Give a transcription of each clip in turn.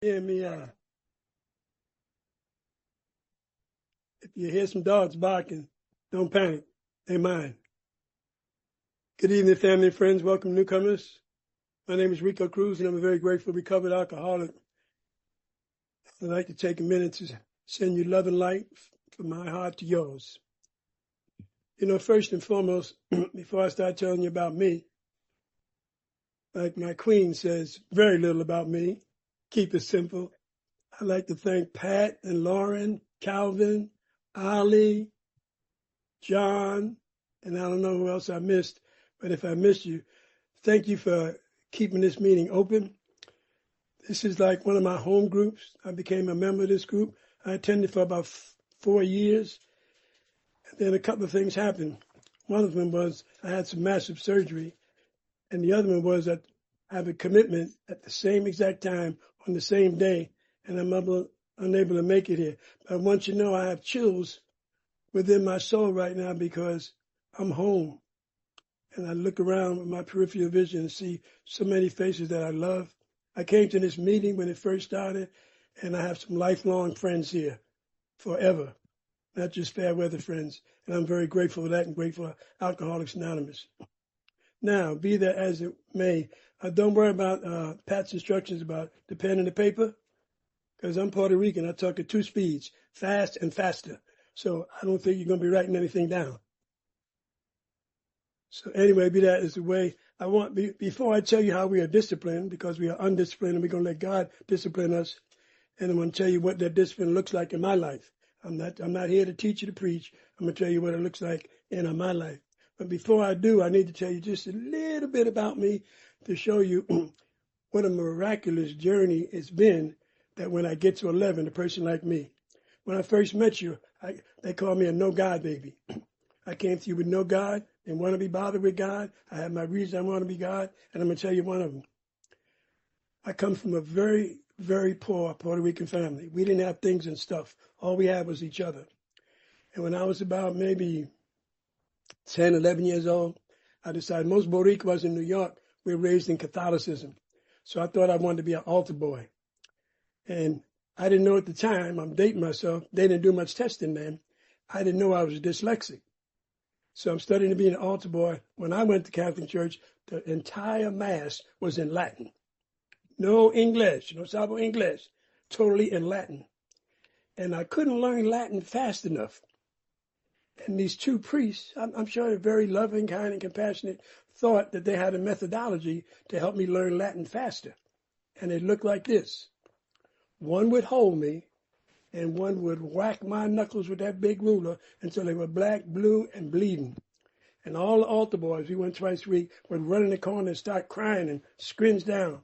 Hear me, if you hear some dogs barking, don't panic. They're mine. Good evening, family and friends. Welcome, newcomers. My name is Rico Cruz, and I'm a very grateful recovered alcoholic. I'd like to take a minute to send you love and light from my heart to yours. You know, first and foremost, before I start telling you about me, like my queen says, very little about me. Keep it simple. I'd like to thank Pat and Lauren, Calvin, Ali, John, and I don't know who else I missed, but if I missed you, thank you for keeping this meeting open. This is like one of my home groups. I became a member of this group. I attended for about 4 years, and then a couple of things happened. One of them was I had some massive surgery, and the other one was that I have a commitment at the same exact time on the same day, and I'm unable to make it here. But I want you to know I have chills within my soul right now because I'm home. And I look around with my peripheral vision and see so many faces that I love. I came to this meeting when it first started, and I have some lifelong friends here forever, not just fair weather friends. And I'm very grateful for that and grateful for Alcoholics Anonymous. Now, be that as it may, don't worry about Pat's instructions about the pen and the paper, because I'm Puerto Rican. I talk at 2 speeds, fast and faster. So I don't think you're going to be writing anything down. So anyway, be that as the way I want, before I tell you how we are disciplined, because we are undisciplined and we're going to let God discipline us, and I'm going to tell you what that discipline looks like in my life. I'm not here to teach you to preach. I'm going to tell you what it looks like in my life. But before I do, I need to tell you just a little bit about me to show you what a miraculous journey it's been that when I get to 11, a person like me. When I first met you, they called me a no God baby. I came to you with no God, didn't want to be bothered with God. I had my reason I want to be God, and I'm going to tell you one of them. I come from a very, very poor Puerto Rican family. We didn't have things and stuff. All we had was each other. And when I was about maybe 10, 11 years old, I decided most Boricuas in New York were raised in Catholicism. So I thought I wanted to be an altar boy. And I didn't know at the time, I'm dating myself, they didn't do much testing then. I didn't know I was dyslexic. So I'm studying to be an altar boy. When I went to Catholic Church, the entire Mass was in Latin. No English, no sabo English, totally in Latin. And I couldn't learn Latin fast enough. And these 2 priests, I'm sure they're very loving, kind, and compassionate, thought that they had a methodology to help me learn Latin faster. And it looked like this. One would hold me, and one would whack my knuckles with that big ruler until they were black, blue, and bleeding. And all the altar boys, we went twice a week, would run in the corner and start crying and screams down.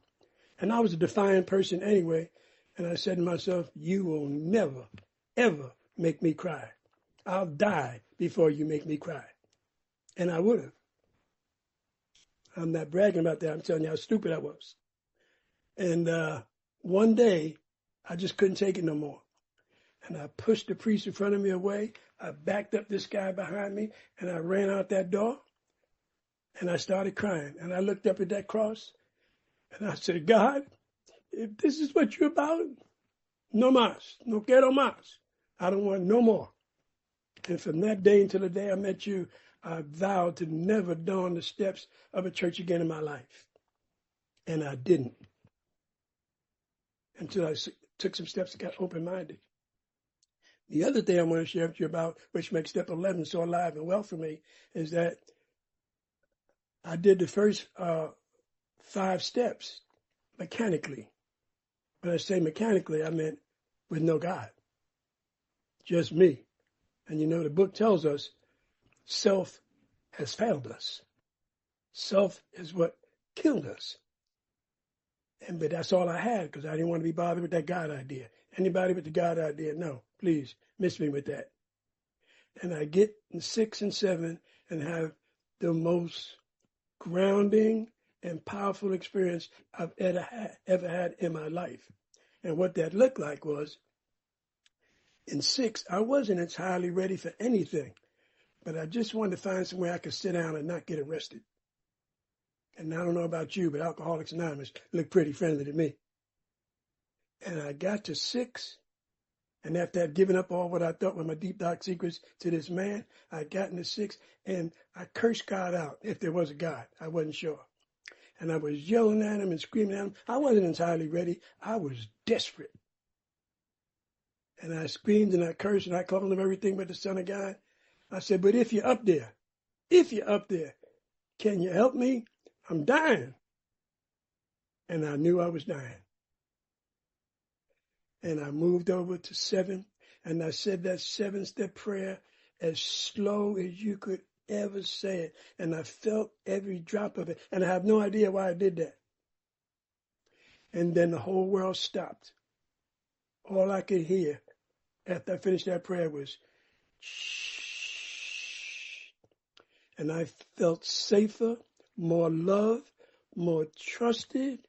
And I was a defiant person anyway, and I said to myself, you will never, ever make me cry. I'll die before you make me cry. And I would have. I'm not bragging about that. I'm telling you how stupid I was. And one day, I just couldn't take it no more. And I pushed the priest in front of me away. I backed up this guy behind me, and I ran out that door, and I started crying. And I looked up at that cross, and I said, God, if this is what you're about, no más, no quiero más. I don't want no more. And from that day until the day I met you, I vowed to never dawn the steps of a church again in my life. And I didn't. Until I took some steps and got open-minded. The other thing I want to share with you about, which makes step 11 so alive and well for me, is that I did the first 5 steps mechanically. When I say mechanically, I meant with no God, just me. And you know, the book tells us self has failed us. Self is what killed us. But that's all I had because I didn't want to be bothered with that God idea. Anybody with the God idea, no, please, miss me with that. And I get in 6 and 7 and have the most grounding and powerful experience I've ever had in my life. And what that looked like was, in 6, I wasn't entirely ready for anything, but I just wanted to find somewhere I could sit down and not get arrested. And I don't know about you, but Alcoholics Anonymous look pretty friendly to me. And I got to 6. And after I'd given up all what I thought were my deep, dark secrets to this man, I got into 6 and I cursed God out. If there was a God, I wasn't sure. And I was yelling at him and screaming at him. I wasn't entirely ready. I was desperate. And I screamed and I cursed and I called him everything but the Son of God. I said, but if you're up there, can you help me? I'm dying. And I knew I was dying. And I moved over to 7, and I said that 7-step prayer as slow as you could ever say it. And I felt every drop of it. And I have no idea why I did that. And then the whole world stopped. All I could hear after I finished that prayer was, shh. And I felt safer, more loved, more trusted,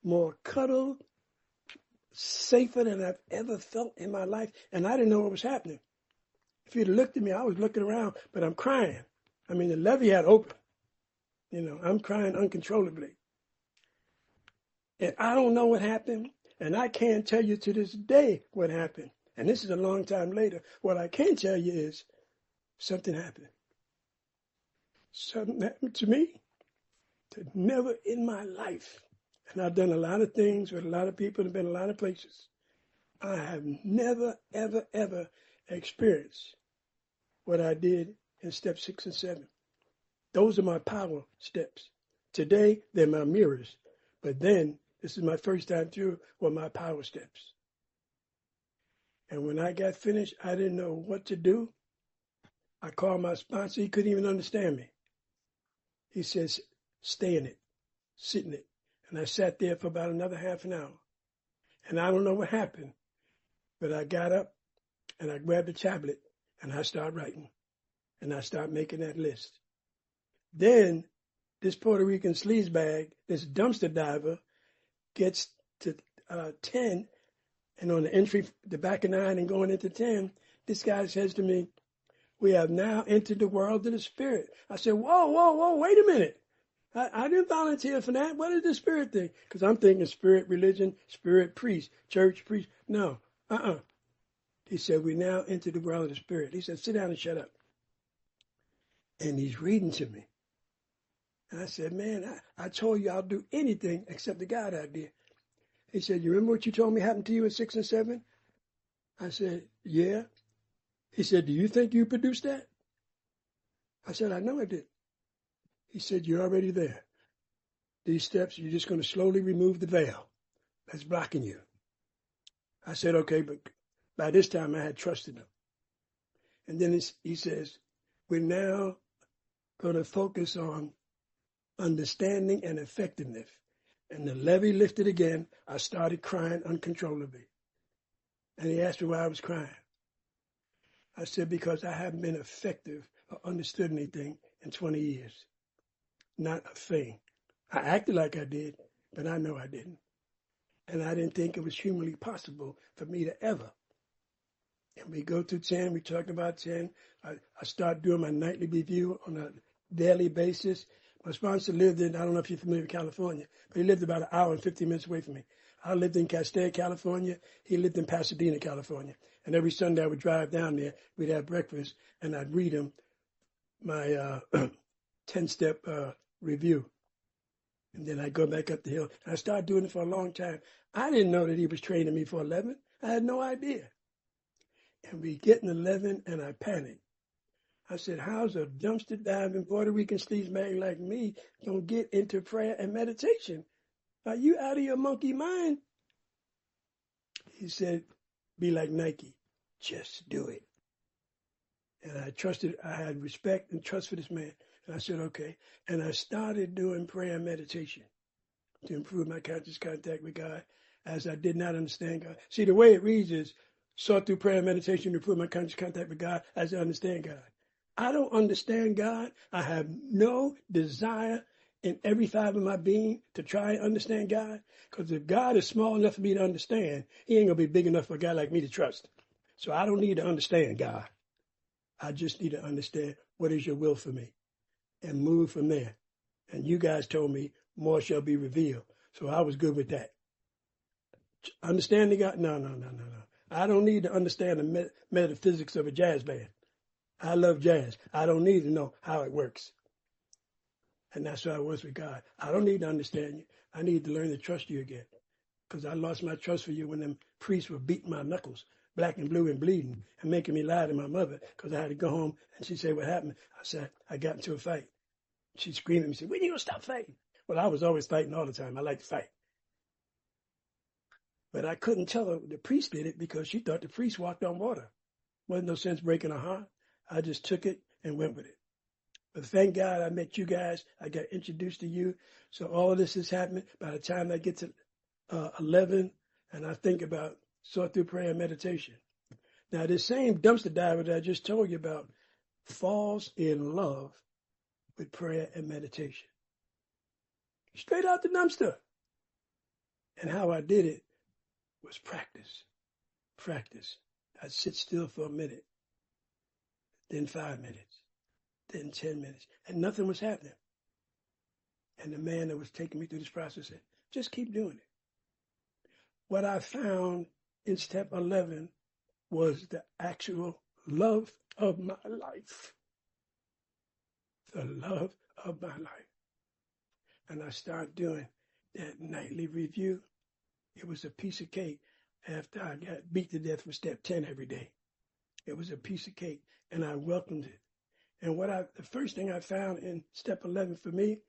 more cuddled, safer than I've ever felt in my life. And I didn't know what was happening. If you'd looked at me, I was looking around, but I'm crying. I mean, the levee had opened. I'm crying uncontrollably. And I don't know what happened, and I can't tell you to this day what happened. And this is a long time later. What I can tell you is something happened. Something happened to me that never in my life. And I've done a lot of things with a lot of people and been a lot of places. I have never, ever, ever experienced what I did in step 6 and 7. Those are my power steps. Today, they're my mirrors. But then, this is my first time through with my power steps. And when I got finished, I didn't know what to do. I called my sponsor. He couldn't even understand me. He says, stay in it, sit in it. And I sat there for about another half an hour. And I don't know what happened, but I got up and I grabbed a tablet and I started writing. And I started making that list. Then this Puerto Rican sleazebag, this dumpster diver, gets to 10, and on the entry, the back of 9 and going into 10, this guy says to me, we have now entered the world of the spirit. I said, whoa, wait a minute. I didn't volunteer for that. What is the spirit thing? Because I'm thinking spirit religion, spirit priest, church priest. No, He said, we now enter the world of the spirit. He said, sit down and shut up. And he's reading to me. And I said, man, I told you I'll do anything except the God idea. He said, you remember what you told me happened to you in 6 and 7? I said, yeah. He said, do you think you produced that? I said, I know I did. He said, you're already there. These steps, you're just going to slowly remove the veil that's blocking you. I said, okay, but by this time I had trusted him. And then he says, we're now going to focus on understanding and effectiveness. And the levee lifted again. I started crying uncontrollably. And he asked me why I was crying. I said, because I haven't been effective or understood anything in 20 years. Not a thing. I acted like I did, but I know I didn't. And I didn't think it was humanly possible for me to ever. And we go to 10, we talk about 10. I start doing my nightly review on a daily basis. My sponsor lived in, I don't know if you're familiar with California, but he lived about an hour and 15 minutes away from me. I lived in Castaic, California. He lived in Pasadena, California. And every Sunday I would drive down there. We'd have breakfast, and I'd read him my 10-step review. And then I'd go back up the hill. And I started doing it for a long time. I didn't know that he was training me for 11. I had no idea. And we get in 11, and I panicked. I said, how's a dumpster diving Puerto Rican sleazebag like me going to get into prayer and meditation? Are you out of your monkey mind? He said, be like Nike. Just do it. And I trusted, I had respect and trust for this man. And I said, okay. And I started doing prayer and meditation to improve my conscious contact with God as I did not understand God. See, the way it reads is, sought through prayer and meditation to improve my conscious contact with God as I understand God. I don't understand God. I have no desire in every fiber of my being to try and understand God. Because if God is small enough for me to understand, he ain't going to be big enough for a guy like me to trust. So I don't need to understand God. I just need to understand what is your will for me and move from there. And you guys told me more shall be revealed. So I was good with that. Understanding God? No, no, no, no, no. I don't need to understand the metaphysics of a jazz band. I love jazz. I don't need to know how it works. And that's how I was with God. I don't need to understand you. I need to learn to trust you again. Because I lost my trust for you when them priests were beating my knuckles, black and blue and bleeding, and making me lie to my mother because I had to go home. And she said, what happened? I said, I got into a fight. She screamed at me and said, when you going to stop fighting? Well, I was always fighting all the time. I like to fight. But I couldn't tell her the priest did it because she thought the priest walked on water. Wasn't no sense breaking her heart. I just took it and went with it. But thank God I met you guys. I got introduced to you. So all of this is happening. By the time I get to 11, and I think about sort through prayer and meditation. Now, this same dumpster diver that I just told you about falls in love with prayer and meditation. Straight out the dumpster. And how I did it was practice. Practice. I'd sit still for a minute, then 5 minutes, then 10 minutes, and nothing was happening. And the man that was taking me through this process said, just keep doing it. What I found in step 11 was the actual love of my life. The love of my life. And I started doing that nightly review. It was a piece of cake after I got beat to death for step 10 every day. It was a piece of cake, and I welcomed it. And the first thing I found in step 11 for me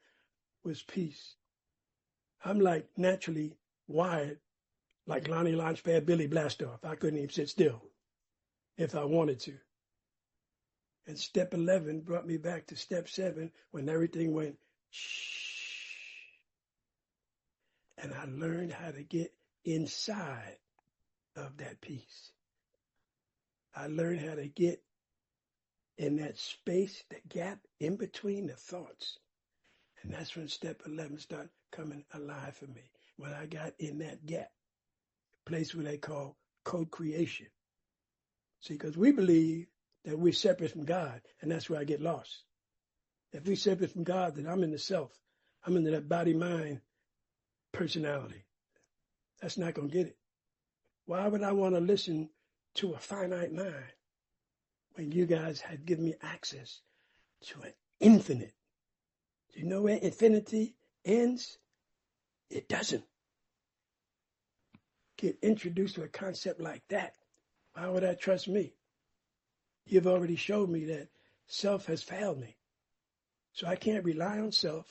was peace. I'm like naturally wired like Lonnie Launchpad Billy Blastoff. I couldn't even sit still if I wanted to. And step 11 brought me back to step 7 when everything went shh. And I learned how to get inside of that peace. I learned how to get in that space, the gap in between the thoughts. And that's when step 11 started coming alive for me. When I got in that gap, place where they call co-creation. See, because we believe that we're separate from God, and that's where I get lost. If we're separate from God, then I'm in the self. I'm into that body-mind personality. That's not going to get it. Why would I want to listen to a finite mind when you guys had given me access to an infinite? Do you know where infinity ends? It doesn't. Get introduced to a concept like that. Why would I trust me? You've already showed me that self has failed me. So I can't rely on self.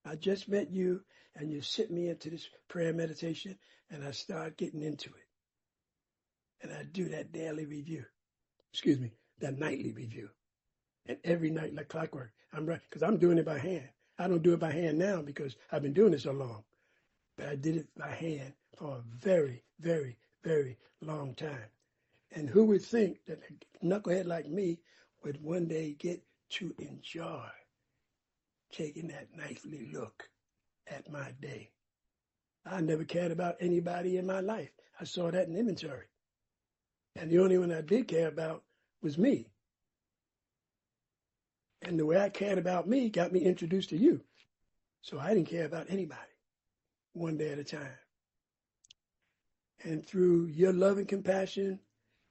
I just met you, and you sit me into this prayer meditation, and I start getting into it. And I do that daily review. That nightly review. And every night like clockwork. I'm right, because I'm doing it by hand. I don't do it by hand now because I've been doing it so long. But I did it by hand for a very, very, very long time. And who would think that a knucklehead like me would one day get to enjoy taking that nightly look at my day? I never cared about anybody in my life. I saw that in inventory. And the only one I did care about was me. And the way I cared about me got me introduced to you. So I didn't care about anybody, one day at a time. And through your love and compassion,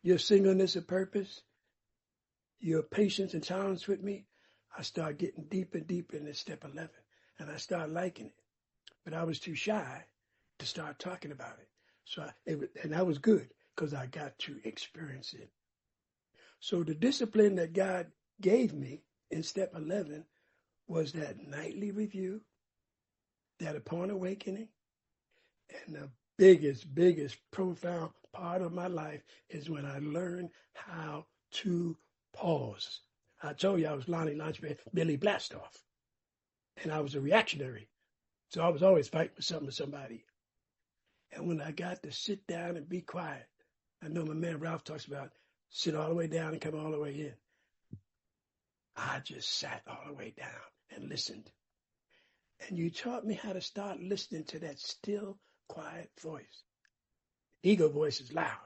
your singleness of purpose, your patience and tolerance with me, I started getting deeper and deeper into step 11. And I started liking it. But I was too shy to start talking about it. And that was good because I got to experience it. So the discipline that God gave me in step 11 was that nightly review, that upon awakening, and the biggest profound part of my life is when I learned how to pause. I told you I was Lonnie Launchpad Billy Blastoff, and I was a reactionary. So I was always fighting for something or somebody. And when I got to sit down and be quiet, I know my man Ralph talks about sit all the way down and come all the way in. I just sat all the way down and listened. And you taught me how to start listening to that still, quiet voice. Ego voice is loud.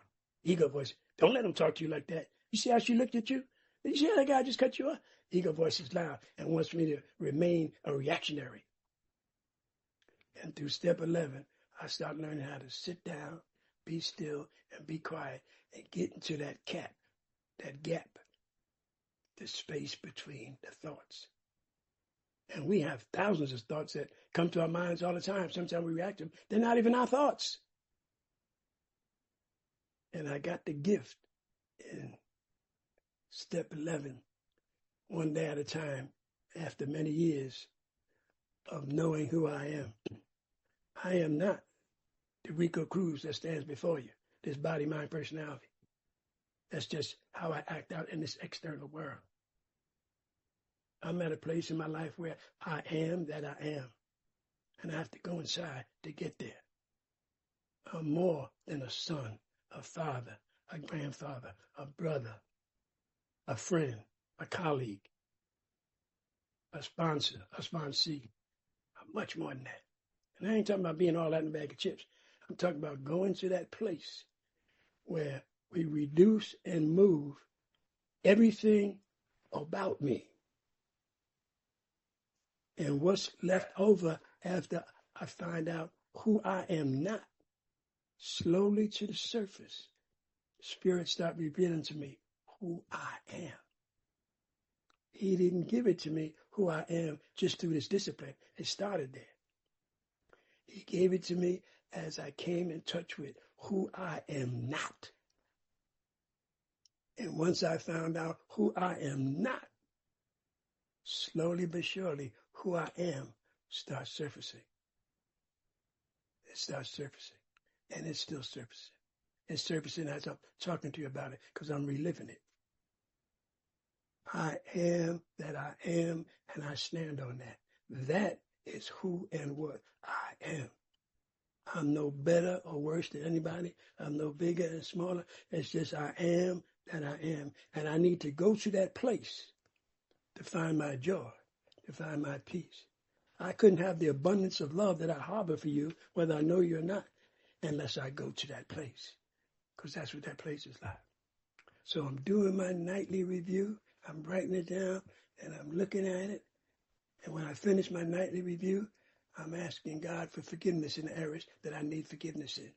Ego voice, don't let him talk to you like that. You see how she looked at you? Did you see how that guy just cut you off? Ego voice is loud and wants me to remain a reactionary. And through step 11, I started learning how to sit down, be still and be quiet and get into that gap, the space between the thoughts. And we have thousands of thoughts that come to our minds all the time. Sometimes we react to them. They're not even our thoughts. And I got the gift in step 11, one day at a time, after many years of knowing who I am. I am not the Rico Cruz that stands before you, this body, mind, personality. That's just how I act out in this external world. I'm at a place in my life where I am that I am. And I have to go inside to get there. I'm more than a son, a father, a grandfather, a brother, a friend, a colleague, a sponsor, a sponsee. I'm much more than that. And I ain't talking about being all that in a bag of chips. I'm talking about going to that place where we reduce and move everything about me. And what's left over after I find out who I am not, slowly to the surface, Spirit started revealing to me who I am. He didn't give it to me who I am just through this discipline. It started there. He gave it to me as I came in touch with who I am not. And once I found out who I am not, slowly but surely, who I am starts surfacing. It starts surfacing. And it's still surfacing. It's surfacing as I'm talking to you about it because I'm reliving it. I am that I am, and I stand on that. That is who and what I am. I'm no better or worse than anybody. I'm no bigger and smaller. It's just I am that I am. And I need to go to that place to find my joy, to find my peace. I couldn't have the abundance of love that I harbor for you, whether I know you or not, unless I go to that place, because that's what that place is like. So I'm doing my nightly review. I'm writing it down, and I'm looking at it. And when I finish my nightly review, I'm asking God for forgiveness in the areas that I need forgiveness in.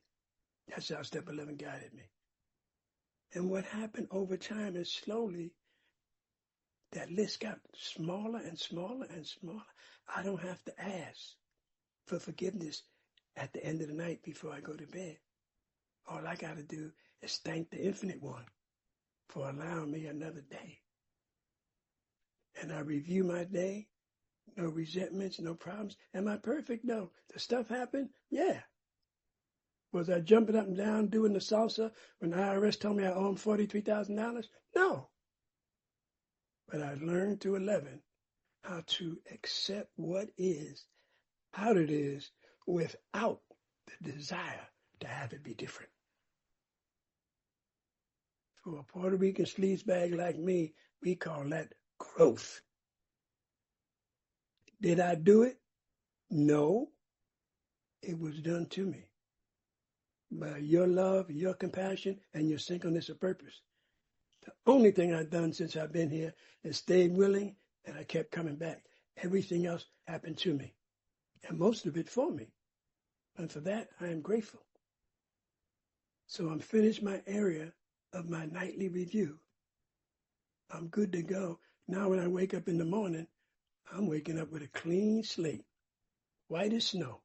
That's how step 11 guided me. And what happened over time is slowly that list got smaller and smaller and smaller. I don't have to ask for forgiveness at the end of the night before I go to bed. All I got to do is thank the Infinite One for allowing me another day. And I review my day. No resentments, no problems. Am I perfect? No. The stuff happened? Yeah. Was I jumping up and down doing the salsa when the IRS told me I owe them $43,000? No. But I learned to 11 how to accept what is, how it is, without the desire to have it be different. For a Puerto Rican sleazebag like me, we call that growth. Did I do it? No. It was done to me by your love, your compassion, and your singleness of purpose. The only thing I've done since I've been here is stayed willing, and I kept coming back. Everything else happened to me, and most of it for me. And for that, I am grateful. So I'm finished my area of my nightly review. I'm good to go. Now when I wake up in the morning, I'm waking up with a clean slate, white as snow,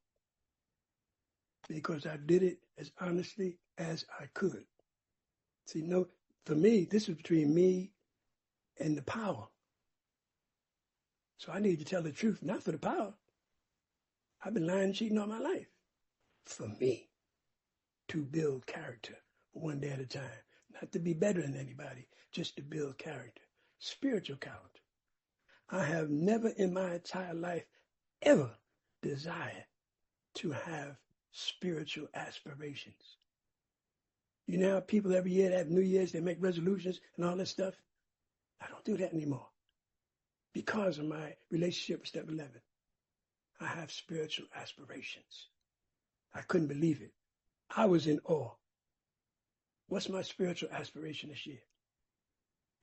because I did it as honestly as I could. See, no, for me, this is between me and the power. So I need to tell the truth, not for the power. I've been lying and cheating all my life. For me, to build character one day at a time. Not to be better than anybody, just to build character. Spiritual character. I have never in my entire life ever desired to have spiritual aspirations. You know how people every year, they have New Year's, they make resolutions and all that stuff? I don't do that anymore. Because of my relationship with Step 11, I have spiritual aspirations. I couldn't believe it. I was in awe. What's my spiritual aspiration this year?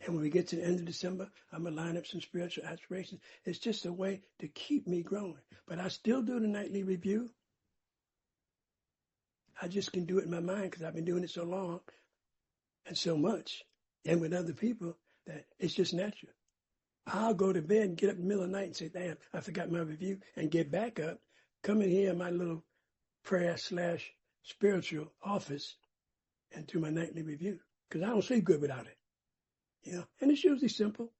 And when we get to the end of December, I'm going to line up some spiritual aspirations. It's just a way to keep me growing. But I still do the nightly review. I just can do it in my mind because I've been doing it so long and so much and with other people that it's just natural. I'll go to bed and get up in the middle of the night and say, damn, I forgot my review, and get back up, come in here in my little prayer/spiritual office and do my nightly review because I don't sleep good without it. You know, and it's usually simple,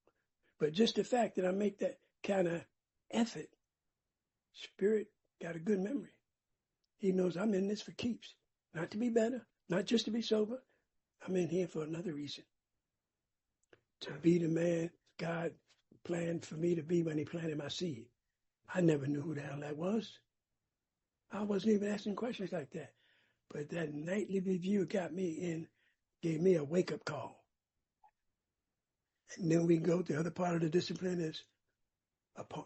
but just the fact that I make that kind of effort, Spirit got a good memory. He knows I'm in this for keeps, not to be better, not just to be sober. I'm in here for another reason, to be the man God planned for me to be when he planted my seed. I never knew who the hell that was. I wasn't even asking questions like that. But that nightly review got me in, gave me a wake-up call. And then we go, the other part of the discipline is,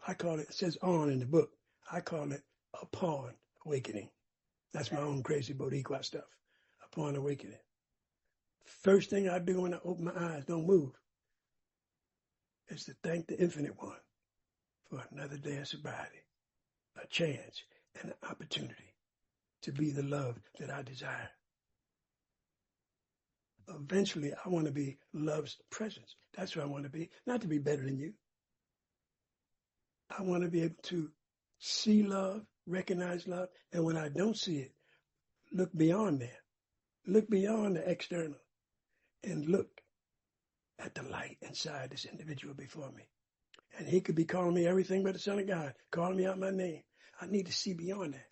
I call it says on in the book, I call it upon awakening. That's my own crazy Boricua stuff, upon awakening. First thing I do when I open my eyes, don't move, is to thank the Infinite One for another day of sobriety, a chance and an opportunity to be the love that I desire. Eventually, I want to be love's presence. That's what I want to be, not to be better than you. I want to be able to see love, recognize love, and when I don't see it, look beyond there. Look beyond the external and look at the light inside this individual before me. And he could be calling me everything but the Son of God, calling me out my name. I need to see beyond that.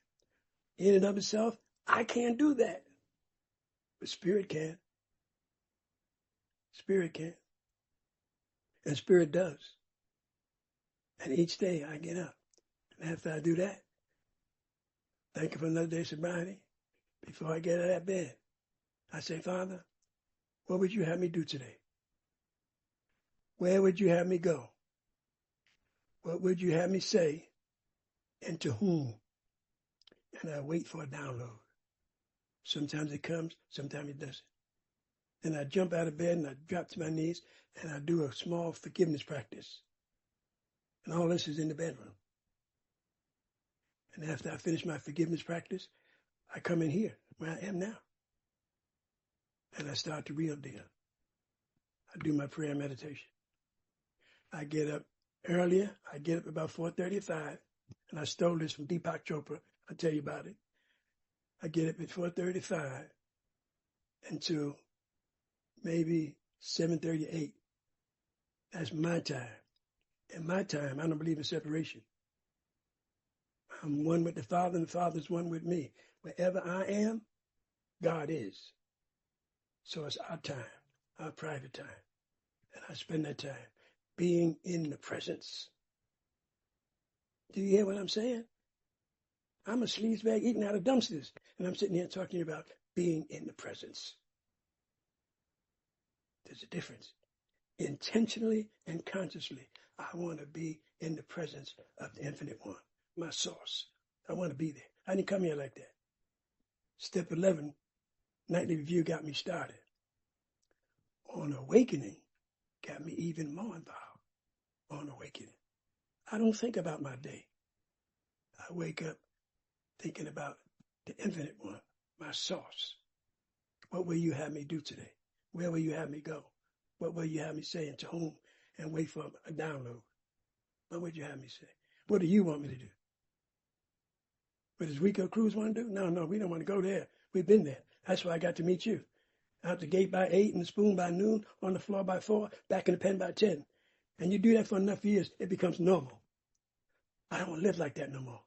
In and of itself, I can't do that. But Spirit can. Spirit can. And Spirit does. And each day I get up. And after I do that, thank you for another day of sobriety. Before I get out of that bed, I say, Father, what would you have me do today? Where would you have me go? What would you have me say? And to whom? And I wait for a download. Sometimes it comes, sometimes it doesn't. And I jump out of bed and I drop to my knees and I do a small forgiveness practice. And all this is in the bedroom. And after I finish my forgiveness practice, I come in here where I am now. And I start the real deal. I do my prayer and meditation. I get up earlier. I get up about 4:35. And I stole this from Deepak Chopra. I'll tell you about it. I get up at 4:35 until maybe 7:38. That's my time. In my time, I don't believe in separation. I'm one with the Father, and the Father's one with me. Wherever I am, God is. So it's our time, our private time. And I spend that time being in the presence. Do you hear what I'm saying? I'm a sleazebag eating out of dumpsters, and I'm sitting here talking about being in the presence. There's a difference. Intentionally and consciously, I want to be in the presence of the Infinite One, my source. I want to be there. I didn't come here like that. Step 11, nightly review got me started. On awakening, got me even more involved. On awakening, I don't think about my day. I wake up thinking about the Infinite One, my source. What will you have me do today? Where will you have me go? What will you have me say and to whom? And wait for a download. What would you have me say? What do you want me to do? What does Rico Cruz want to do? No, we don't want to go there. We've been there. That's why I got to meet you. Out the gate by 8, and the spoon by noon, on the floor by 4, back in the pen by 10. And you do that for enough years, it becomes normal. I don't live like that no more.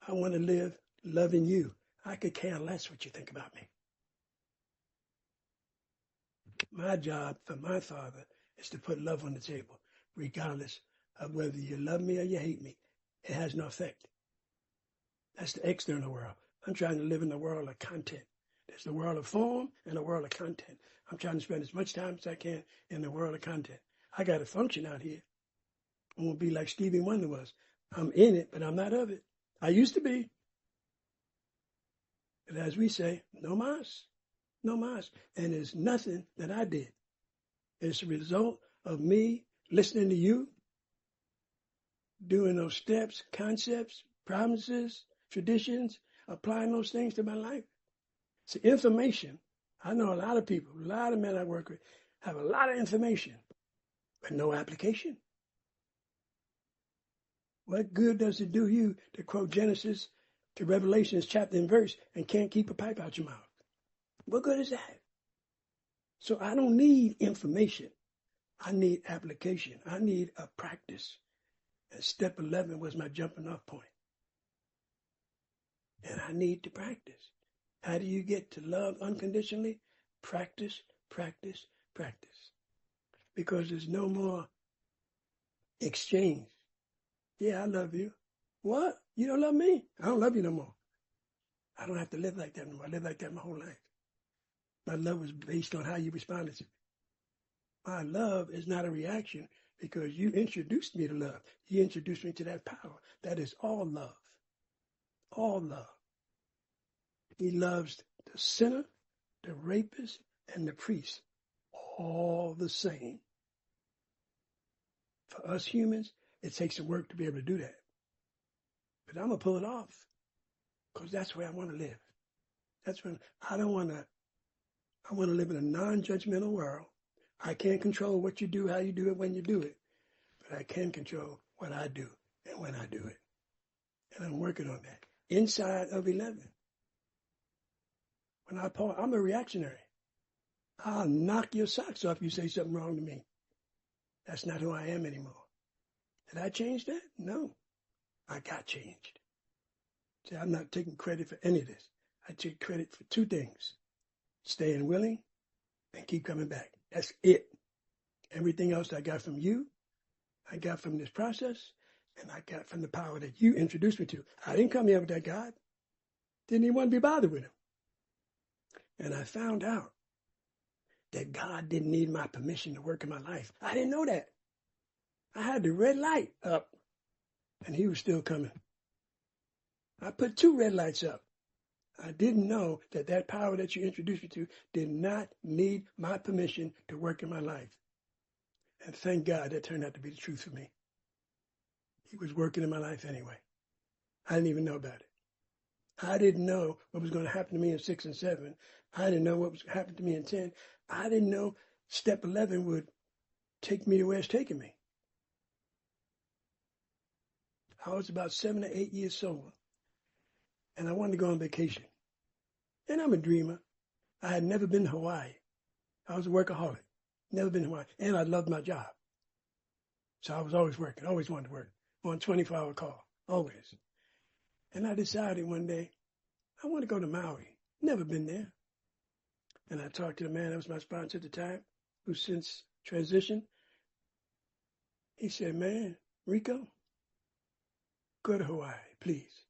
I want to live loving you. I could care less what you think about me. My job for my Father is to put love on the table, regardless of whether you love me or you hate me. It has no effect. That's the external world. I'm trying to live in the world of content. There's the world of form and the world of content. I'm trying to spend as much time as I can in the world of content. I got to function out here. I won't be like Stevie Wonder was. I'm in it, but I'm not of it. I used to be. But as we say, no mas. No mas. And there's nothing that I did. It's a result of me listening to you, doing those steps, concepts, promises, traditions. applying those things to my life. So information, I know a lot of people, a lot of men I work with have a lot of information, but no application. What good does it do you to quote Genesis to Revelations chapter and verse and can't keep a pipe out your mouth? What good is that? So I don't need information. I need application. I need a practice. And step 11 was my jumping off point. And I need to practice. How do you get to love unconditionally? Practice, practice, practice. Because there's no more exchange. Yeah, I love you. What? You don't love me? I don't love you no more. I don't have to live like that no more. I lived like that my whole life. My love was based on how you responded to me. My love is not a reaction because you introduced me to love. You introduced me to that power. That is all love. All love. He loves the sinner, the rapist, and the priest. All the same. For us humans, it takes some work to be able to do that. But I'm going to pull it off because that's where I want to live. That's when I want to live in a non-judgmental world. I can't control what you do, how you do it, when you do it. But I can control what I do and when I do it. And I'm working on that. Inside of 11. When I pause, I'm a reactionary. I'll knock your socks off if you say something wrong to me. That's not who I am anymore. Did I change that? No. I got changed. See, I'm not taking credit for any of this. I take credit for two things. Staying willing and keep coming back. That's it. Everything else I got from you, I got from this process, and I got from the power that you introduced me to. I didn't come here with that God. Didn't even want to be bothered with him. And I found out that God didn't need my permission to work in my life. I didn't know that. I had the red light up, and he was still coming. I put 2 red lights up. I didn't know that that power that you introduced me to did not need my permission to work in my life. And thank God that turned out to be the truth for me. He was working in my life anyway. I didn't even know about it. I didn't know what was going to happen to me in 6 and 7. I didn't know what was going to happen to me in 10. I didn't know step 11 would take me to where it's taking me. I was about 7 or 8 years sober, and I wanted to go on vacation. And I'm a dreamer. I had never been to Hawaii. I was a workaholic. Never been to Hawaii. And I loved my job. So I was always working, always wanted to work. On 24-hour call, always. And I decided one day, I want to go to Maui. Never been there. And I talked to the man that was my sponsor at the time, who's since transitioned. He said, man, Rico, go to Hawaii, please.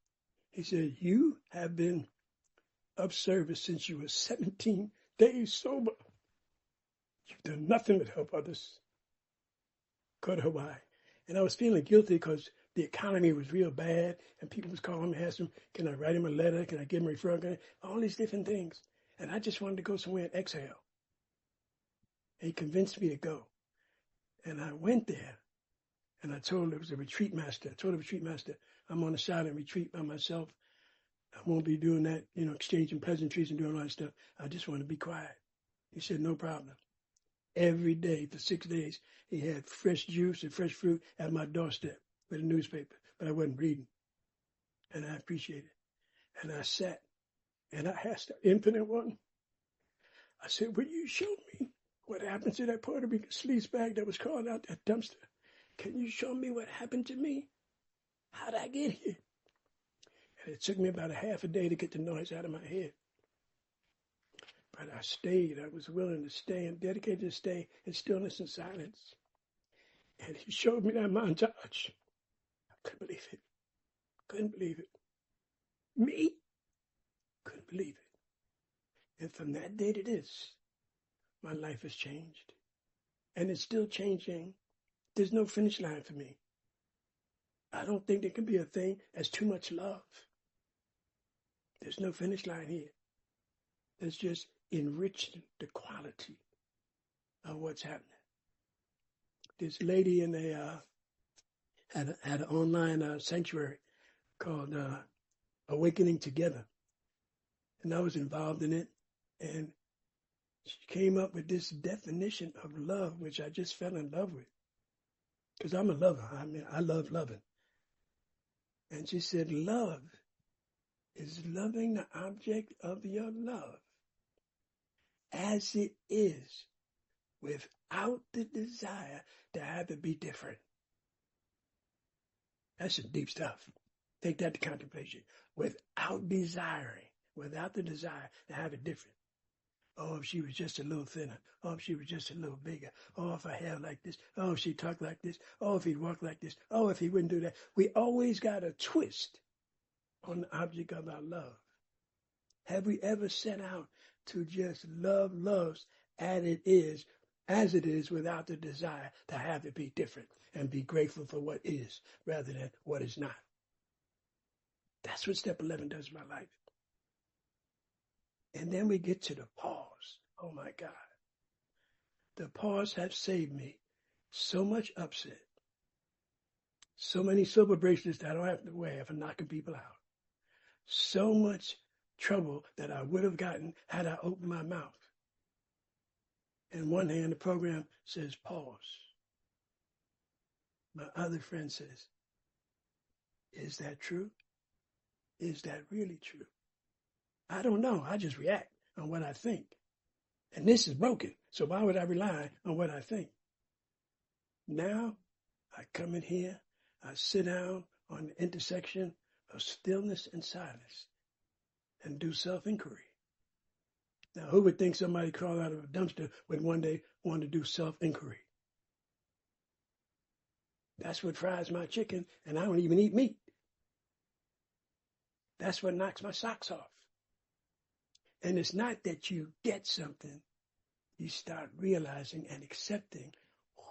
He said, you have been of service since you were 17 days sober. You've done nothing but help others. Go to Hawaii. And I was feeling guilty because the economy was real bad and people was calling me, asking, can I write him a letter? Can I give him a referral? All these different things. And I just wanted to go somewhere and exhale. And he convinced me to go. And I went there. And I told him it was a retreat master. I told the retreat master, I'm on a silent retreat by myself. I won't be doing that, exchanging pleasantries and doing all that stuff. I just want to be quiet. He said, no problem. Every day for 6 days, he had fresh juice and fresh fruit at my doorstep with a newspaper, but I wasn't reading. And I appreciated it. And I sat and I asked the Infinite One, I said, will you show me what happened to that Puerto Rican sleaze bag that was crawling out that dumpster? Can you show me what happened to me? How'd I get here? And it took me about a half a day to get the noise out of my head. But I stayed. I was willing to stay and dedicated to stay in stillness and silence. And he showed me that montage. I couldn't believe it. Couldn't believe it. Me? Couldn't believe it. And from that day to this, my life has changed. And it's still changing. There's no finish line for me. I don't think there can be a thing as too much love. There's no finish line here. There's just enriching the quality of what's happening. This lady in had an online sanctuary called awakening together. And I was involved in it. And she came up with this definition of love, which I just fell in love with. Because I'm a lover. I mean, I love loving. And she said, love is loving the object of your love as it is, without the desire to have it be different. That's some deep stuff. Take that to contemplation. Without desiring, without the desire to have it different. Oh, if she was just a little thinner. Oh, if she was just a little bigger. Oh, if I hair like this. Oh, if she talked like this. Oh, if he walked like this. Oh, if he wouldn't do that. We always got a twist on the object of our love. Have we ever set out to just love loves as it is without the desire to have it be different and be grateful for what is rather than what is not? That's what step 11 does in my life. And then we get to the pause. Oh my God. The pause have saved me so much upset. So many silver bracelets that I don't have to wear for knocking people out. So much trouble that I would have gotten had I opened my mouth. In one hand, the program says pause. My other friend says, is that true? Is that really true? I don't know. I just react on what I think. And this is broken. So why would I rely on what I think? Now, I come in here, I sit down on the intersection of stillness and silence and do self-inquiry. Now, who would think somebody crawled out of a dumpster would one day want to do self-inquiry? That's what fries my chicken, and I don't even eat meat. That's what knocks my socks off. And it's not that you get something. You start realizing and accepting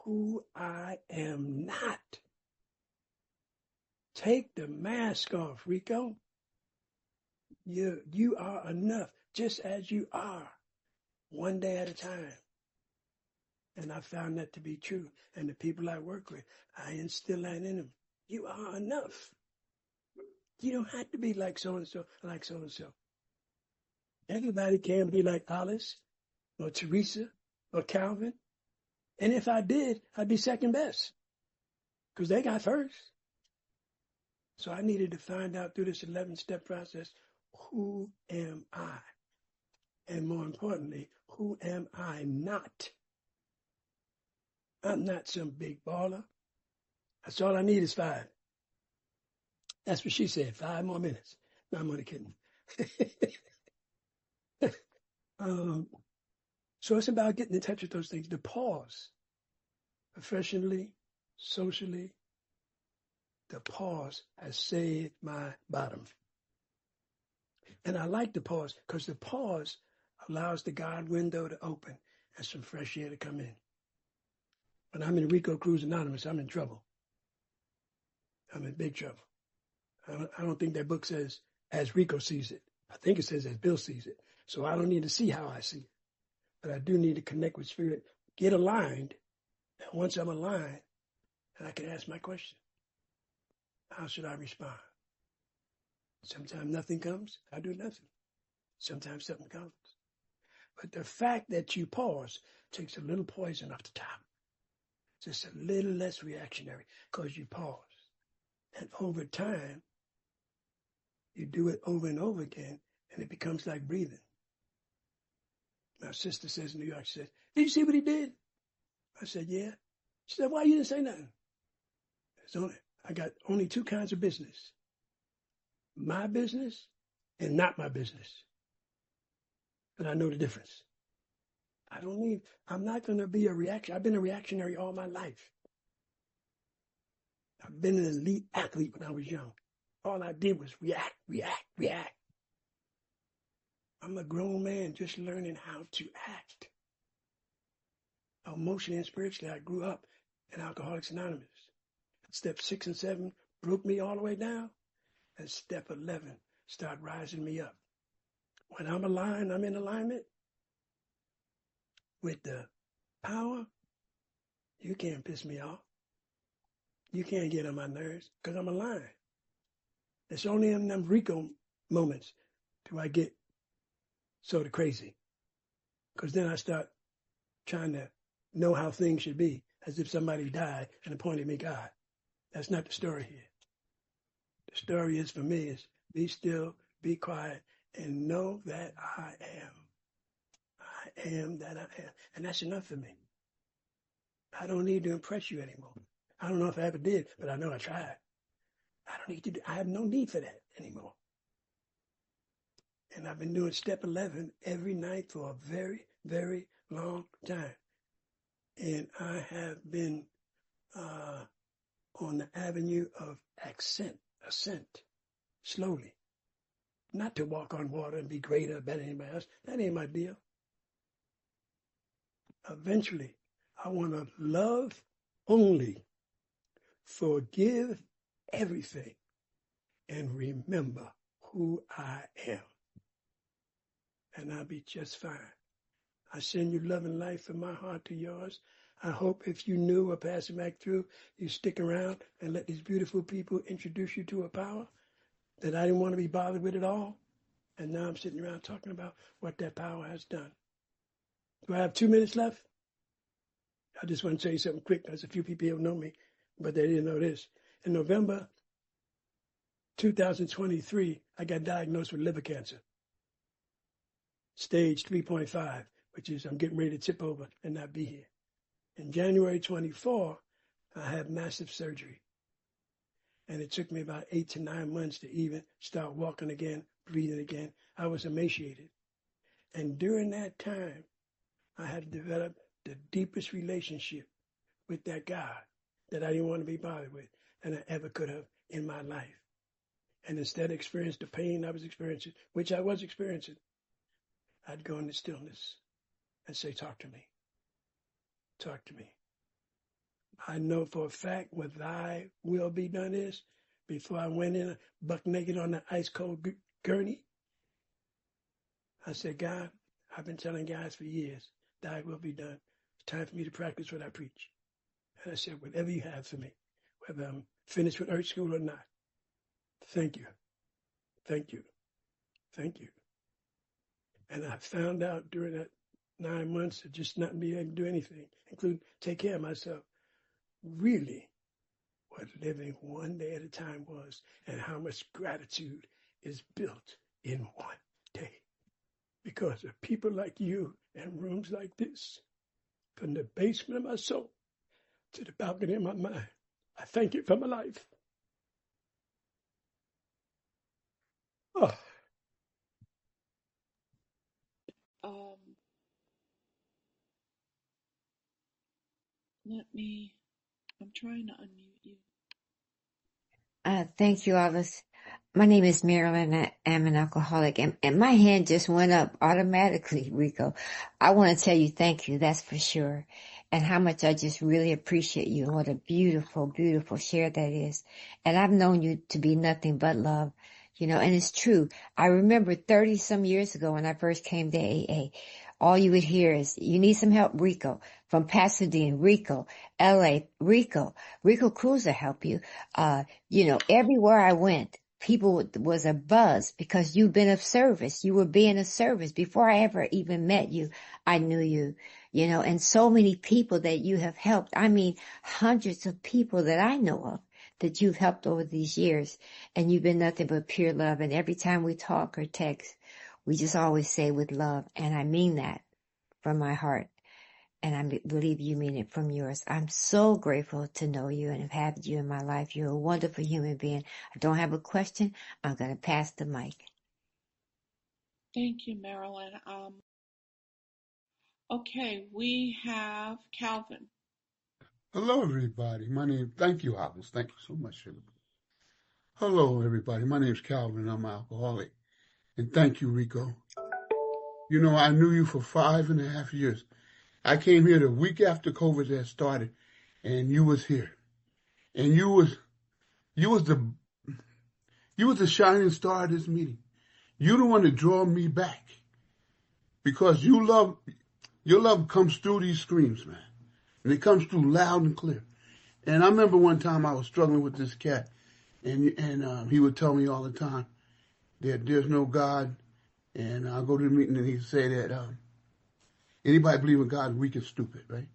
who I am not. Take the mask off, Rico. You are enough, just as you are, one day at a time. And I found that to be true. And the people I work with, I instill that in them. You are enough. You don't have to be like so-and-so, like so-and-so. Everybody can be like Alice or Teresa or Calvin. And if I did, I'd be second best because they got first. So I needed to find out through this 11-step process, who am I? And more importantly, who am I not? I'm not some big baller. That's all I need is 5. That's what she said, 5 more minutes. No, I'm only kidding. So it's about getting in touch with those things. The pause, professionally, socially, the pause has saved my bottom. And I like the pause because the pause allows the God window to open and some fresh air to come in. When I'm in Rico Cruz Anonymous, I'm in trouble. I'm in big trouble. I don't think that book says, as Rico sees it. I think it says, as Bill sees it. So I don't need to see how I see it. But I do need to connect with Spirit, get aligned. And once I'm aligned, I can ask my question. How should I respond? Sometimes nothing comes, I do nothing. Sometimes something comes. But the fact that you pause takes a little poison off the top. Just a little less reactionary because you pause. And over time, you do it over and over again, and it becomes like breathing. My sister says in New York, she says, did you see what he did? I said, yeah. She said, why you didn't say nothing? I got only 2 kinds of business. My business and not my business. And I know the difference. I'm not going to be a reaction. I've been a reactionary all my life. I've been an elite athlete when I was young. All I did was react. I'm a grown man just learning how to act. Emotionally and spiritually, I grew up in Alcoholics Anonymous. Step 6 and 7 broke me all the way down. And step 11 start rising me up. When I'm aligned, I'm in alignment with the power. You can't piss me off. You can't get on my nerves because I'm aligned. It's only in them Rico moments do I get sort of crazy. Because then I start trying to know how things should be, as if somebody died and appointed me God. That's not the story here. The story is for me is be still, be quiet, and know that I am. I am that I am. And that's enough for me. I don't need to impress you anymore. I don't know if I ever did, but I know I tried. I have no need for that anymore. And I've been doing step 11 every night for a very, very long time. And I have been on the avenue of ascent, slowly. Not to walk on water and be greater or better than anybody else. That ain't my deal. Eventually, I want to love only, forgive everything, and remember who I am. And I'll be just fine. I send you love and life from my heart to yours. I hope if you knew or passing back through, you stick around and let these beautiful people introduce you to a power that I didn't want to be bothered with at all. And now I'm sitting around talking about what that power has done. Do I have 2 minutes left? I just want to tell you something quick. There's a few people who know me, but they didn't know this. In November 2023, I got diagnosed with liver cancer. Stage 3.5, which is I'm getting ready to tip over and not be here. In January 24, I had massive surgery. And it took me about 8 to 9 months to even start walking again, breathing again. I was emaciated. And during that time, I had developed the deepest relationship with that God that I didn't want to be bothered with than I ever could have in my life. And instead of experiencing the pain I was experiencing, which I was experiencing, I'd go into stillness and say, talk to me. Talk to me. I know for a fact what thy will be done is, before I went in buck naked on the ice cold gurney, I said, God, I've been telling guys for years, thy will be done. It's time for me to practice what I preach. And I said, whatever you have for me, whether I'm finished with earth school or not, thank you. Thank you. Thank you. And I found out during that 9 months of just not being able to do anything, including take care of myself, really what living one day at a time was, and how much gratitude is built in one day. Because of people like you and rooms like this, from the basement of my soul to the balcony of my mind, I thank you for my life. Oh. I'm trying to unmute you. Thank you, Alice. My name is Marilyn. I am an alcoholic, and my hand just went up automatically, Rico. I want to tell you thank you, that's for sure, and how much I just really appreciate you, and what a beautiful, beautiful share that is. And I've known you to be nothing but love, and it's true. I remember 30-some years ago when I first came to AA, all you would hear is, you need some help, Rico. From Pasadena, Rico, LA, Rico Cruz will help you. Everywhere I went, people was a buzz because you've been of service. You were being of service. Before I ever even met you, I knew you, and so many people that you have helped. I mean, hundreds of people that I know of that you've helped over these years, and you've been nothing but pure love. And every time we talk or text, we just always say with love. And I mean that from my heart. And I believe you mean it from yours. I'm so grateful to know you and have had you in my life. You're a wonderful human being. I don't have a question. I'm going to pass the mic. Thank you, Marilyn. Okay, we have Calvin. Hello, everybody. Thank you, Alice. Thank you so much. Hello, everybody. My name is Calvin. I'm an alcoholic. And thank you, Rico. I knew you for 5.5 years. I came here the week after COVID had started, and you was here. And you was the shining star of this meeting. You the one that draw me back. Because your love comes through these screams, man. And it comes through loud and clear. And I remember one time I was struggling with this cat, and he would tell me all the time, there's no God. And I go to the meeting and he say that anybody believe in God is weak and stupid, right?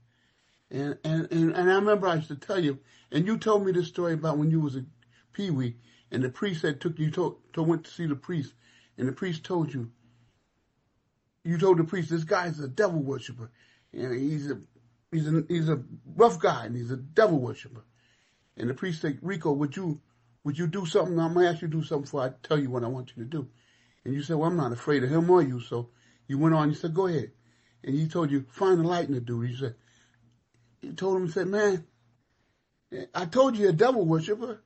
And I remember I used to tell you, and you told me this story about when you was a peewee, and the priest had went to see the priest, and the priest told you, told the priest, this guy is a devil worshiper, and he's a rough guy, and he's a devil worshiper. And the priest said, Rico, would you do something? I'm gonna ask you to do something before I tell you what I want you to do. And you said, well, I'm not afraid of him or you. So you went on, you said, go ahead. And he told you, find a light in the dude. He told him, he said, man, I told you you're a devil worshiper.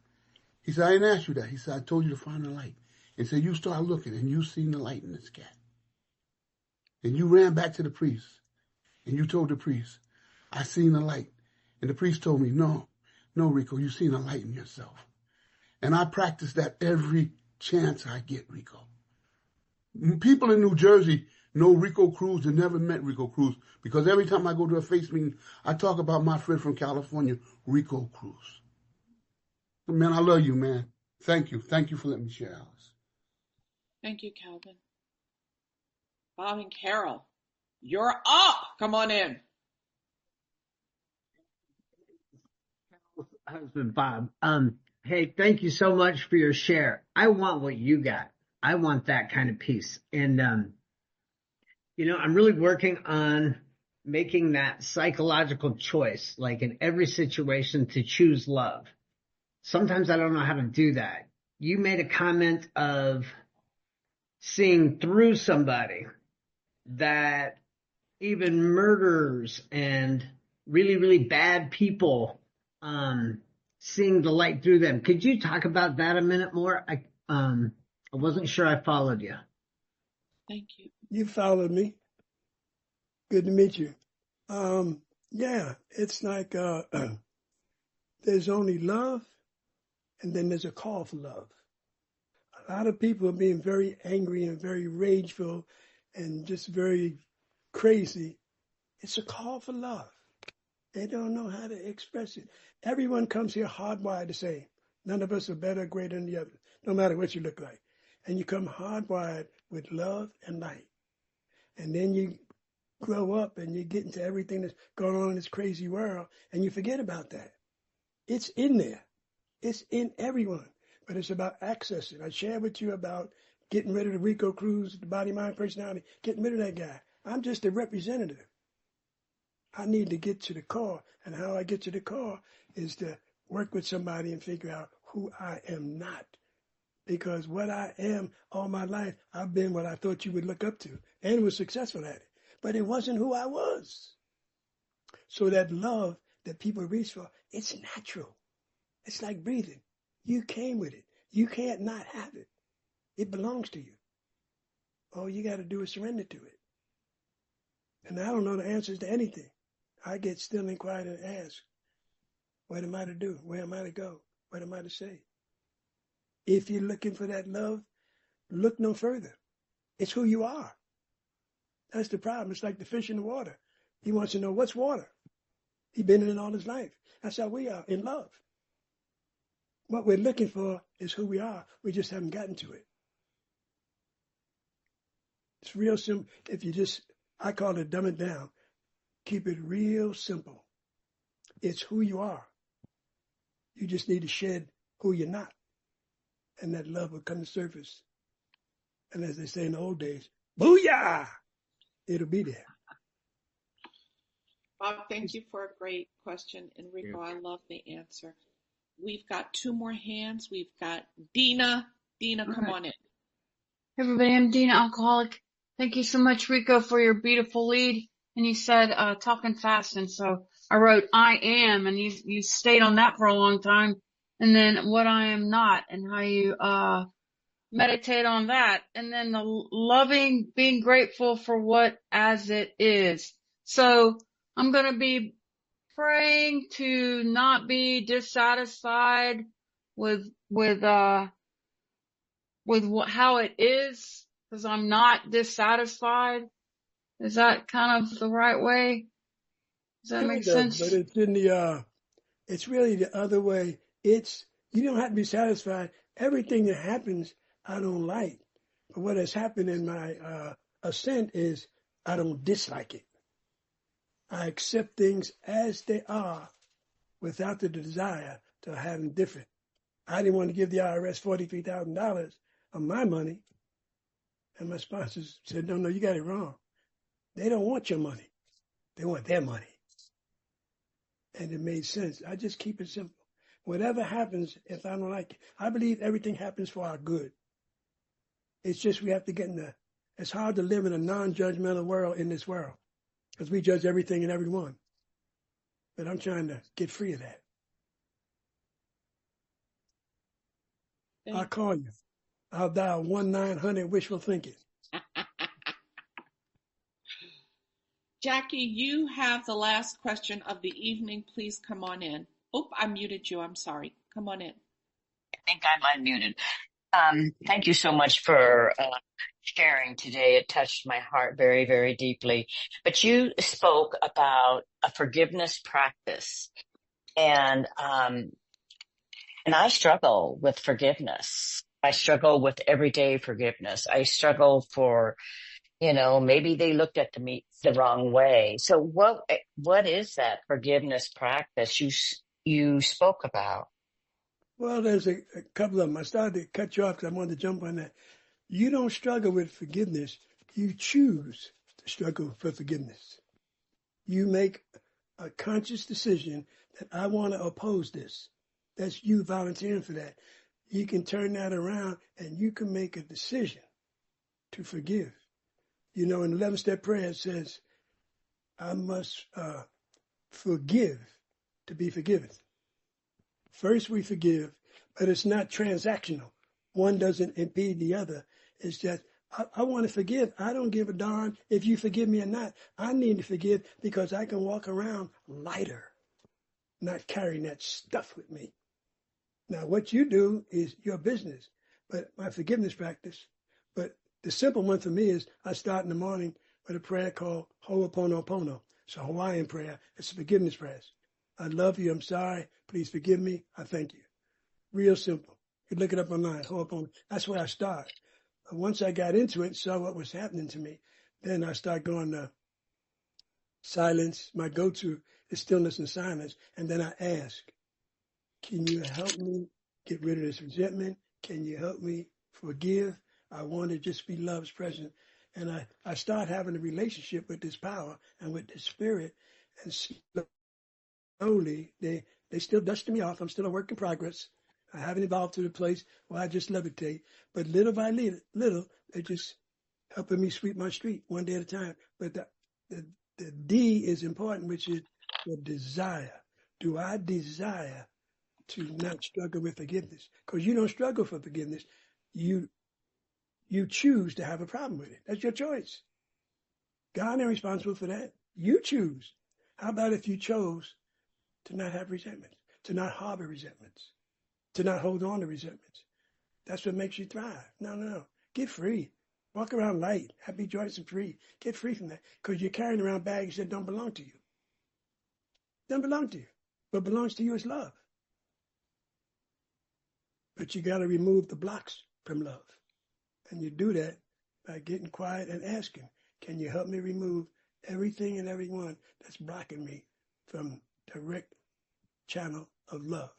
He said, I didn't ask you that. He said, I told you to find a light. And said, you start looking and you seen the light in the sky. And you ran back to the priest and you told the priest, I seen the light. And the priest told me, no, Rico, you seen a light in yourself. And I practice that every chance I get, Rico. People in New Jersey know Rico Cruz and never met Rico Cruz because every time I go to a face meeting, I talk about my friend from California, Rico Cruz. Man, I love you, man. Thank you. Thank you for letting me share, Alice. Thank you, Calvin. Bob and Carol, you're up. Come on in. Husband Bob. Hey, thank you so much for your share. I want what you got. I want that kind of peace. And, I'm really working on making that psychological choice, like in every situation, to choose love. Sometimes I don't know how to do that. You made a comment of seeing through somebody, that even murderers and really, really bad people, seeing the light through them. Could you talk about that a minute more? I wasn't sure I followed you. Thank you. You followed me. Good to meet you. Yeah, it's like there's only love, and then there's a call for love. A lot of people are being very angry and very rageful and just very crazy. It's a call for love. They don't know how to express it. Everyone comes here hardwired the same. None of us are better or greater than the other, no matter what you look like. And you come hardwired with love and light. And then you grow up and you get into everything that's going on in this crazy world, and you forget about that. It's in there. It's in everyone. But it's about accessing. I shared with you about getting rid of the Rico Cruz, the body, mind, personality, getting rid of that guy. I'm just a representative. I need to get to the core. And how I get to the core is to work with somebody and figure out who I am not. Because what I am all my life, I've been what I thought you would look up to and was successful at it. But it wasn't who I was. So that love that people reach for, it's natural. It's like breathing. You came with it. You can't not have it. It belongs to you. All you got to do is surrender to it. And I don't know the answers to anything. I get still and quiet and ask, what am I to do? Where am I to go? What am I to say? If you're looking for that love, look no further. It's who you are. That's the problem. It's like the fish in the water. He wants to know, what's water? He's been in it all his life. That's how we are in love. What we're looking for is who we are. We just haven't gotten to it. It's real simple. If you just, I call it dumb it down. Keep it real simple. It's who you are. You just need to shed who you're not. And that love will come to surface. And as they say in the old days, booyah! It'll be there. Bob, thank you for a great question. And Rico, I love the answer. We've got two more hands. We've got Dina. Dina, come on in. Hey everybody, I'm Dina, alcoholic. Thank you so much, Rico, for your beautiful lead. And you said talking fast, and so I wrote I am, and you stayed on that for a long time. And then what I am not, and how you meditate on that. And then the loving, being grateful for what as it is. So I'm going to be praying to not be dissatisfied with how it is, because I'm not dissatisfied. Is that kind of the right way? Does that make sense? But it's in the, it's really the other way. You don't have to be satisfied. Everything that happens, I don't like. But what has happened in my ascent is I don't dislike it. I accept things as they are without the desire to have them different. I didn't want to give the IRS $43,000 of my money. And my sponsors said, no, you got it wrong. They don't want your money. They want their money. And it made sense. I just keep it simple. Whatever happens, if I don't like it, I believe everything happens for our good. It's just we have to get it's hard to live in a non-judgmental world in this world because we judge everything and everyone. But I'm trying to get free of that. I'll call you. I'll dial 1-900 wishful thinking. Jackie, you have the last question of the evening. Please come on in. Oh, I muted you. I'm sorry. Come on in. I think I'm unmuted. Thank you so much for sharing today. It touched my heart very, very deeply. But you spoke about a forgiveness practice, and I struggle with forgiveness. I struggle with everyday forgiveness. I struggle for, maybe they looked at me the wrong way. So what is that forgiveness practice you spoke about? Well, there's a couple of them. I started to cut you off because I wanted to jump on that. You don't struggle with forgiveness. You choose to struggle for forgiveness. You make a conscious decision that I want to oppose this. That's you volunteering for that. You can turn that around and you can make a decision to forgive. In the 11-step prayer it says, I must forgive to be forgiven. First we forgive, but it's not transactional. One doesn't impede the other. It's just, I want to forgive. I don't give a darn if you forgive me or not. I need to forgive because I can walk around lighter, not carrying that stuff with me. Now, what you do is your business, but my forgiveness practice. But the simple one for me is I start in the morning with a prayer called Ho'oponopono. It's a Hawaiian prayer. It's a forgiveness prayer. I love you. I'm sorry. Please forgive me. I thank you. Real simple. You look it up online. Ho'oponopono. That's where I start. Once I got into it, saw what was happening to me, then I start going to silence. My go-to is stillness and silence. And then I ask, can you help me get rid of this resentment? Can you help me forgive? I want to just be love's presence. And I start having a relationship with this power and with this spirit. And slowly, they still dusting me off. I'm still a work in progress. I haven't evolved to the place where I just levitate. But little by little, they're just helping me sweep my street one day at a time. But the D is important, which is the desire. Do I desire to not struggle with forgiveness? Because you don't struggle for forgiveness. You choose to have a problem with it. That's your choice. God ain't responsible for that. You choose. How about if you chose to not have resentments, to not harbor resentments, to not hold on to resentments? That's what makes you thrive. No. Get free. Walk around light, happy, joyous, and free. Get free from that because you're carrying around baggage that don't belong to you. Don't belong to you. What belongs to you is love. But you got to remove the blocks from love. And you do that by getting quiet and asking, can you help me remove everything and everyone that's blocking me from direct channel of love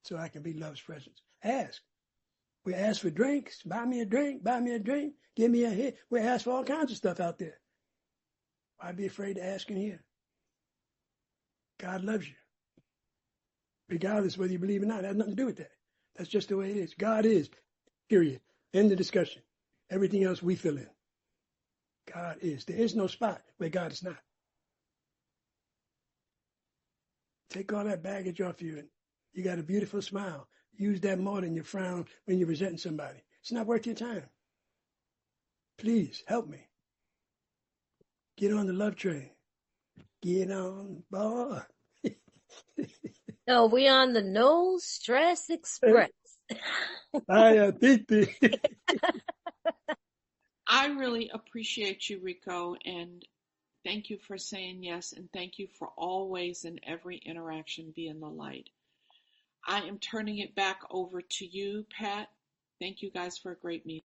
so I can be love's presence? Ask. We ask for drinks. Buy me a drink. Give me a hit. We ask for all kinds of stuff out there. Why be afraid to ask in here? God loves you. Regardless whether you believe or not. It has nothing to do with that. That's just the way it is. God is. Period. End of discussion. Everything else we fill in. God is. There is no spot where God is not. Take all that baggage off you and you got a beautiful smile. Use that more than your frown when you're resenting somebody. It's not worth your time. Please help me. Get on the love train. Get on board. No, we on the No Stress Express. I really appreciate you, Rico, and thank you for saying yes, and thank you for always in every interaction being the light. I am turning it back over to you, Pat. Thank you guys for a great meeting.